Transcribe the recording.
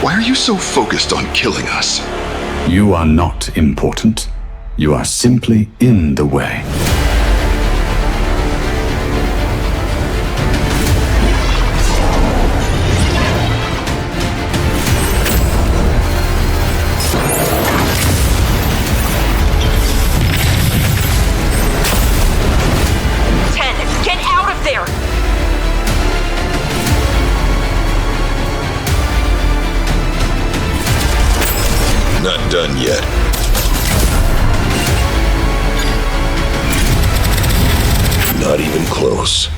Why are you so focused on killing us? You are not important. You are simply in the way. Not done yet. Not even close.